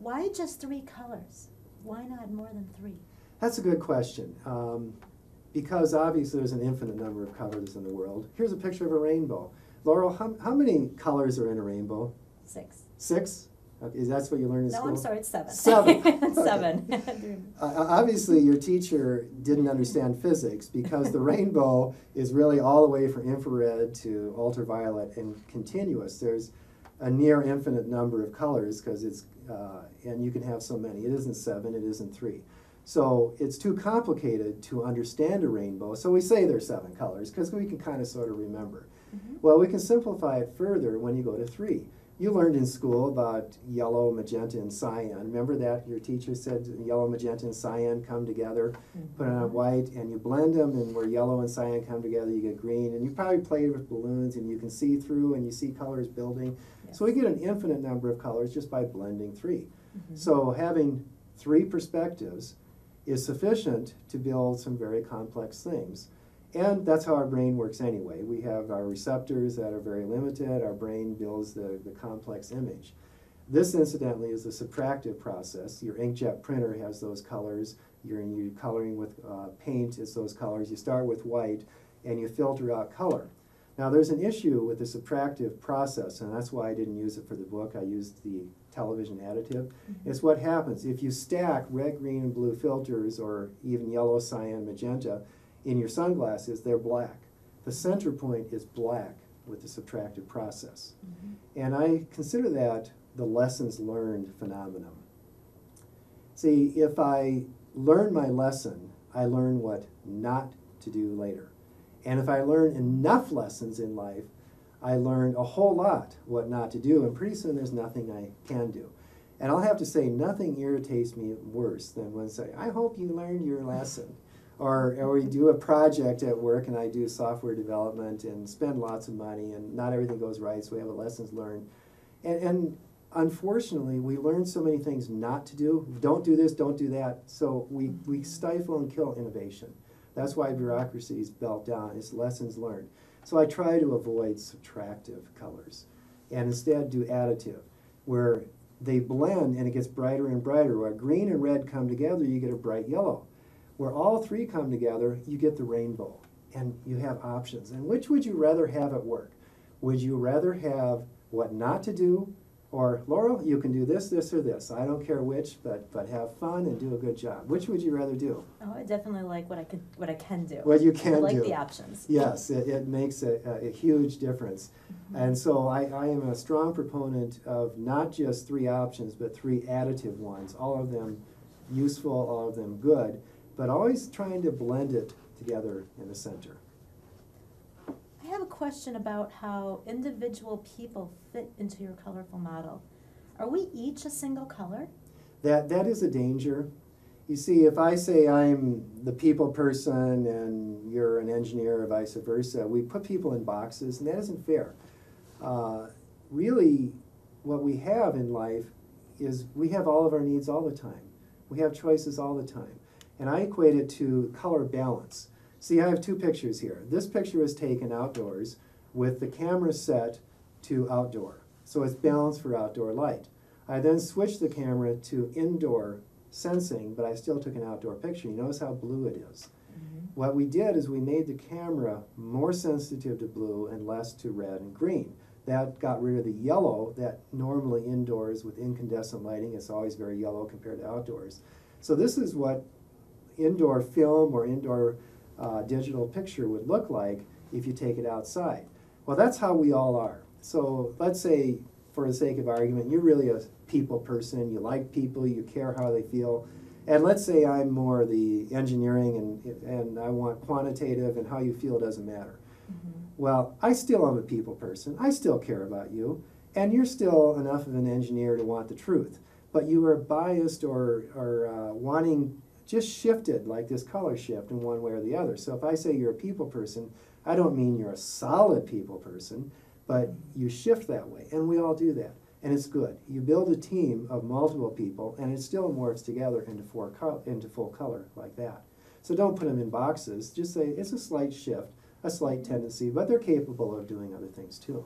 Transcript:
why just 3 colors? Why not more than 3? That's a good question. Because obviously there's an infinite number of colors in the world. Here's a picture of a rainbow. Laurel, how many colors are in a rainbow? 6. 6? Okay, that's what you learned in school? No, I'm sorry, it's 7. 7. Okay. 7. Obviously, your teacher didn't understand physics because the rainbow is really all the way from infrared to ultraviolet and continuous. There's a near infinite number of colors because it's, and you can have so many. It isn't 7, it isn't 3. So it's too complicated to understand a rainbow. So we say there's 7 colors because we can kind of sort of remember. Well, we can simplify it further when you go to 3. You learned in school about yellow, magenta, and cyan. Remember that? Your teacher said yellow, magenta, and cyan come together, put on white, and you blend them, and where yellow and cyan come together, you get green. And you probably played with balloons, and you can see through, and you see colors building. Yes. So we get an infinite number of colors just by blending 3. So having 3 perspectives is sufficient to build some very complex things. And that's how our brain works anyway. We have our receptors that are very limited. Our brain builds the complex image. This, incidentally, is a subtractive process. Your inkjet printer has those colors. You're coloring with paint, it's those colors. You start with white, and you filter out color. Now, there's an issue with the subtractive process, and that's why I didn't use it for the book. I used the television additive. It's what happens. If you stack red, green, and blue filters, or even yellow, cyan, magenta, in your sunglasses, they're black. The center point is black with the subtractive process. And I consider that the lessons learned phenomenon. See, if I learn my lesson, I learn what not to do later. And if I learn enough lessons in life, I learn a whole lot what not to do, and pretty soon there's nothing I can do. And I'll have to say, nothing irritates me worse than when say, I hope you learned your lesson. Or we do a project at work, and I do software development and spend lots of money, and not everything goes right, so we have a lessons learned. And unfortunately, we learn so many things not to do. Don't do this, don't do that. So we stifle and kill innovation. That's why bureaucracy is built down, it's lessons learned. So I try to avoid subtractive colors and instead do additive, where they blend and it gets brighter and brighter. Where green and red come together, you get a bright yellow. Where all 3 come together, you get the rainbow, and you have options. And which would you rather have at work? Would you rather have what not to do, or Laurel, you can do this, this, or this. I don't care which, but have fun and do a good job. Which would you rather do? Oh, I definitely like what I can do. What you can do. I like the options. Yes, it makes a huge difference. And so I am a strong proponent of not just 3 options, but 3 additive ones. All of them useful, all of them good, but always trying to blend it together in the center. I have a question about how individual people fit into your colorful model. Are we each a single color? That is a danger. You see, if I say I'm the people person and you're an engineer or vice versa, we put people in boxes, and that isn't fair. Really, what we have in life is we have all of our needs all the time. We have choices all the time. And I equate it to color balance. See, I have 2 pictures here. This picture is taken outdoors with the camera set to outdoor. So it's balanced for outdoor light. I then switched the camera to indoor sensing, but I still took an outdoor picture. You notice how blue it is. What we did is we made the camera more sensitive to blue and less to red and green. That got rid of the yellow that normally indoors with incandescent lighting, it's always very yellow compared to outdoors. So this is what indoor film or indoor digital picture would look like if you take it outside. Well, that's how we all are. So let's say, for the sake of argument, you're really a people person, you like people, you care how they feel. And let's say I'm more the engineering and I want quantitative and how you feel doesn't matter. Well, I still am a people person, I still care about you, and you're still enough of an engineer to want the truth. But you are biased or wanting just shifted, like this color shift in one way or the other. So if I say you're a people person, I don't mean you're a solid people person, but you shift that way, and we all do that, and it's good. You build a team of multiple people, and it still morphs together into full color like that. So don't put them in boxes, just say it's a slight shift, a slight tendency, but they're capable of doing other things too.